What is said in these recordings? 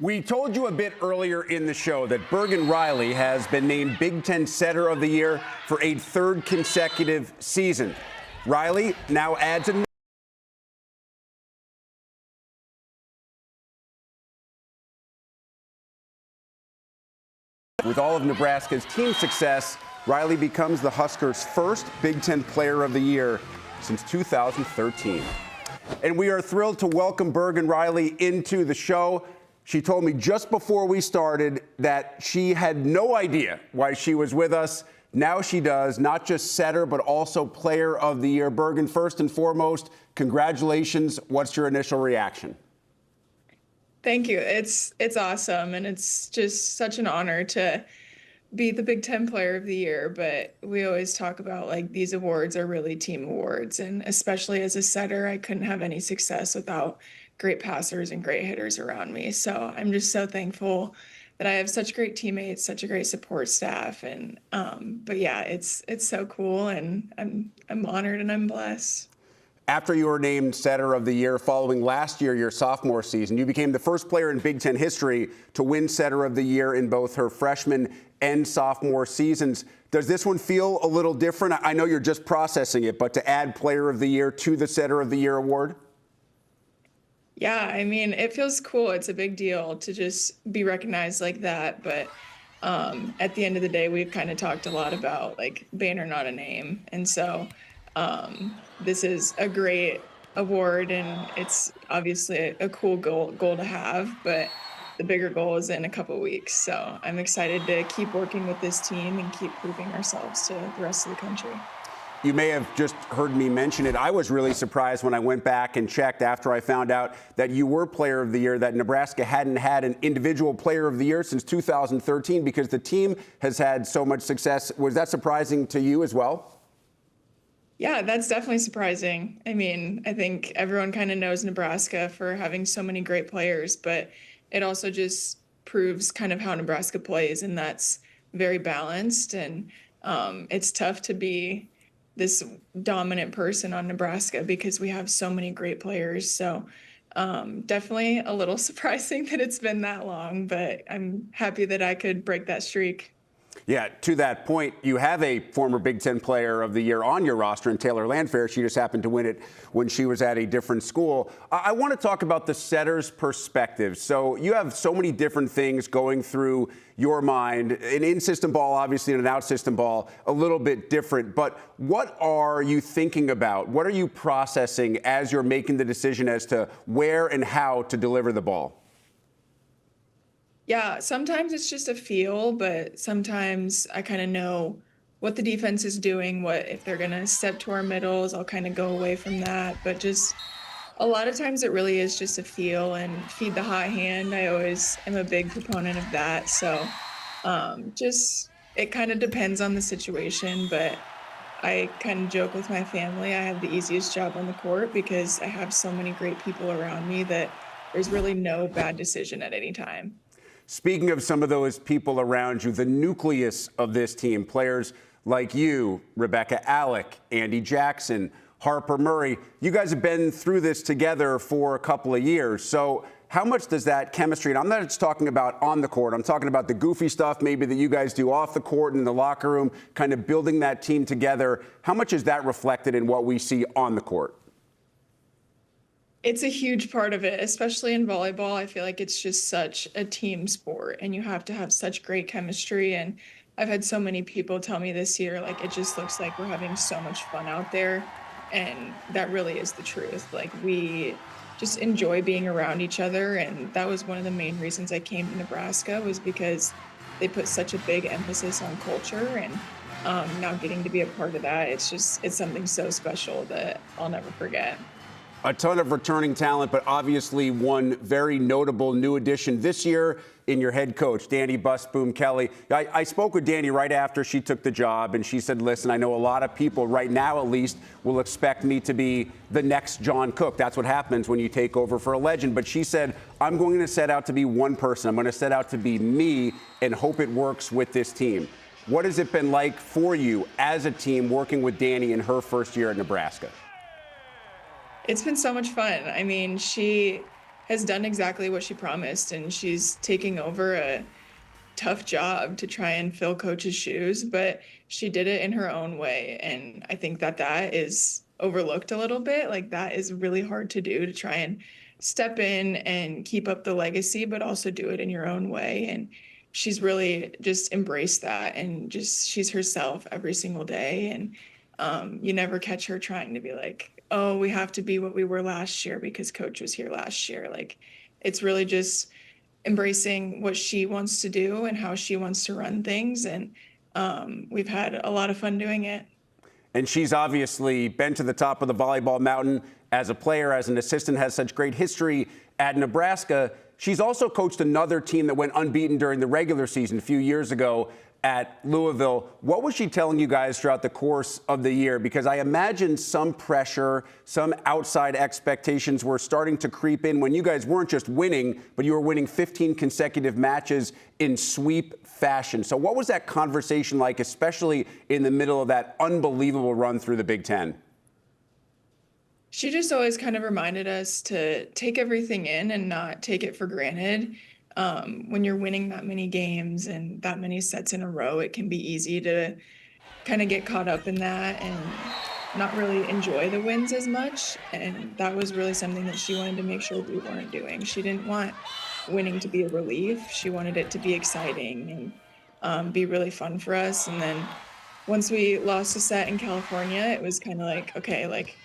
We told you a bit earlier in the show that Bergen Reilly has been named Big Ten Setter of the Year for a third consecutive season. Reilly now adds a with all of Nebraska's team success. Reilly becomes the Huskers' first Big Ten Player of the Year since 2013. And we are thrilled to welcome Bergen Reilly into the show. She told me just before we started that she had no idea why she was with us. Now she does, not just setter, but also Player of the Year. Bergen, first and foremost, congratulations. What's your initial reaction? Thank you. It's awesome, and it's just such an honor to be the Big Ten Player of the Year. But we always talk about, like, these awards are really team awards, and especially as a setter, I couldn't have any success without great passers and great hitters around me. So I'm just so thankful that I have such great teammates, such a great support staff, and but yeah, it's so cool, and I'm honored and I'm blessed. After you were named Setter of the Year following last year, your sophomore season, you became the first player in Big Ten history to win Setter of the Year in both her freshman and sophomore seasons. Does this one feel a little different? I know you're just processing it, but to add Player of the Year to the Setter of the Year award? Yeah, I mean, it feels cool. It's a big deal to just be recognized like that. But at the end of the day, we've kind of talked a lot about, like, banner, not a name. And so this is a great award, and it's obviously a cool goal to have. But the bigger goal is in a couple of weeks. So I'm excited to keep working with this team and keep proving ourselves to the rest of the country. You may have just heard me mention it. I was really surprised when I went back and checked after I found out that you were Player of the Year, that Nebraska hadn't had an individual Player of the Year since 2013 because the team has had so much success. Was that surprising to you as well? Yeah, that's definitely surprising. I mean, I think everyone kind of knows Nebraska for having so many great players, but it also just proves kind of how Nebraska plays, and that's very balanced. And it's tough to be this dominant person on Nebraska because we have so many great players. So definitely a little surprising that it's been that long, but I'm happy that I could break that streak. Yeah, to that point, you have a former Big Ten Player of the Year on your roster in Taylor Landfair. She just happened to win it when she was at a different school. I want to talk about the setter's perspective. So you have so many different things going through your mind. An in-system ball, obviously, and an out-system ball, a little bit different. But what are you thinking about? What are you processing as you're making the decision as to where and how to deliver the ball? Yeah, sometimes it's just a feel, but sometimes I kind of know what the defense is doing, what if they're going to step to our middles, I'll kind of go away from that. But just a lot of times it really is just a feel, and feed the hot hand. I always am a big proponent of that. So just it kind of depends on the situation, but I kind of joke with my family. I have the easiest job on the court because I have so many great people around me that there's really no bad decision at any time. Speaking of some of those people around you, the nucleus of this team, players like you, Rebecca Alec, Andy Jackson, Harper Murray, you guys have been through this together for a couple of years. So how much does that chemistry, and I'm not just talking about on the court, I'm talking about the goofy stuff maybe that you guys do off the court and in the locker room, kind of building that team together. How much is that reflected in what we see on the court? It's a huge part of it, especially in volleyball. I feel like it's just such a team sport, and you have to have such great chemistry. And I've had so many people tell me this year, like, it just looks like we're having so much fun out there. And that really is the truth. Like, we just enjoy being around each other. And that was one of the main reasons I came to Nebraska, was because they put such a big emphasis on culture. And now getting to be a part of that, it's something so special that I'll never forget. A ton of returning talent, but obviously one very notable new addition this year in your head coach, Danny Busboom Kelly. I spoke with Danny right after she took the job, and she said, listen, I know a lot of people right now at least will expect me to be the next John Cook. That's what happens when you take over for a legend. But she said, I'm going to set out to be one person. I'm going to set out to be me and hope it works with this team. What has it been like for you as a team working with Danny in her first year at Nebraska? It's been so much fun. I mean, she has done exactly what she promised, and she's taking over a tough job to try and fill coach's shoes, but she did it in her own way. And I think that that is overlooked a little bit. Like, that is really hard to do, to try and step in and keep up the legacy, but also do it in your own way. And she's really just embraced that, and just she's herself every single day. And you never catch her trying to be like, oh, we have to be what we were last year because coach was here last year. Like, it's really just embracing what she wants to do and how she wants to run things. And we've had a lot of fun doing it. And she's obviously been to the top of the volleyball mountain as a player, as an assistant, has such great history at Nebraska. She's also coached another team that went unbeaten during the regular season a few years ago at Louisville. What was she telling you guys throughout the course of the year? Because I imagine some pressure, some outside expectations were starting to creep in when you guys weren't just winning, but you were winning 15 consecutive matches in sweep fashion. So what was that conversation like, especially in the middle of that unbelievable run through the Big Ten? She just always kind of reminded us to take everything in and not take it for granted. When you're winning that many games and that many sets in a row, it can be easy to kind of get caught up in that and not really enjoy the wins as much. And that was really something that she wanted to make sure we weren't doing. She didn't want winning to be a relief. She wanted it to be exciting and be really fun for us. And then once we lost a set in California, it was kind of like, okay, like,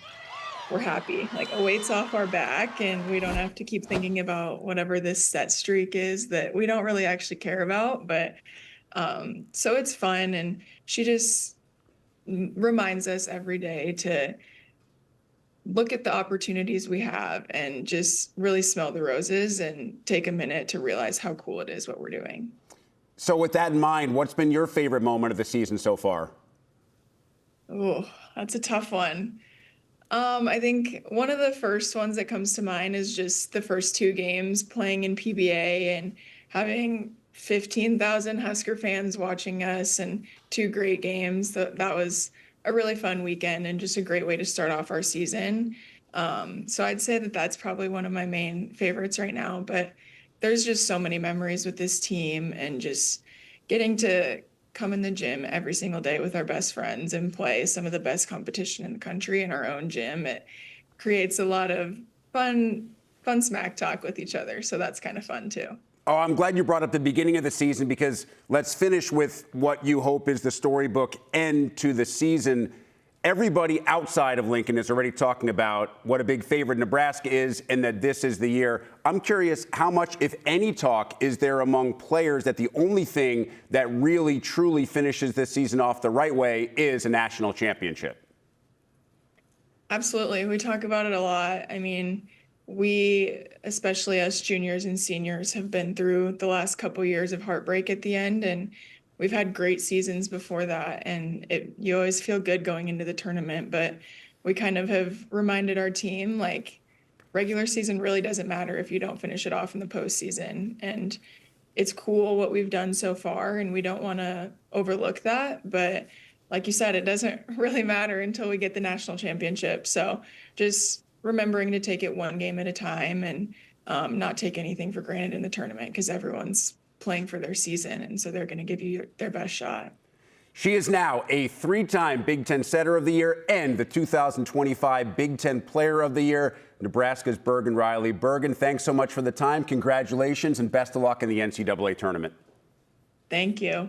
we're happy, like a weight's off our back, and we don't have to keep thinking about whatever this set streak is that we don't really actually care about. But so it's fun, and she just reminds us every day to look at the opportunities we have and just really smell the roses and take a minute to realize how cool it is what we're doing. So with that in mind, what's been your favorite moment of the season so far? Oh, that's a tough one. I think one of the first ones that comes to mind is just the first two games playing in PBA and having 15,000 Husker fans watching us, and two great games. That was a really fun weekend and just a great way to start off our season. So I'd say that that's probably one of my main favorites right now, but there's just so many memories with this team, and just getting to come in the gym every single day with our best friends and play some of the best competition in the country in our own gym. It creates a lot of fun smack talk with each other. So that's kind of fun too. Oh, I'm glad you brought up the beginning of the season, because let's finish with what you hope is the storybook end to the season. Everybody outside of Lincoln is already talking about what a big favorite Nebraska is and that this is the year. I'm curious, how much, if any, talk is there among players that the only thing that really, truly finishes this season off the right way is a national championship? Absolutely. We talk about it a lot. I mean, we, especially us juniors and seniors, have been through the last couple years of heartbreak at the end, and we've had great seasons before that, and you always feel good going into the tournament. But we kind of have reminded our team, like, regular season really doesn't matter if you don't finish it off in the postseason. And it's cool what we've done so far, and we don't want to overlook that. But like you said, it doesn't really matter until we get the national championship. So just remembering to take it one game at a time, and not take anything for granted in the tournament, because everyone's playing for their season, and so they're going to give you their best shot. She is now a three-time Big Ten Setter of the Year and the 2025 Big Ten Player of the Year, Nebraska's Bergen Reilly. Bergen, thanks so much for the time. Congratulations and best of luck in the NCAA tournament. Thank you.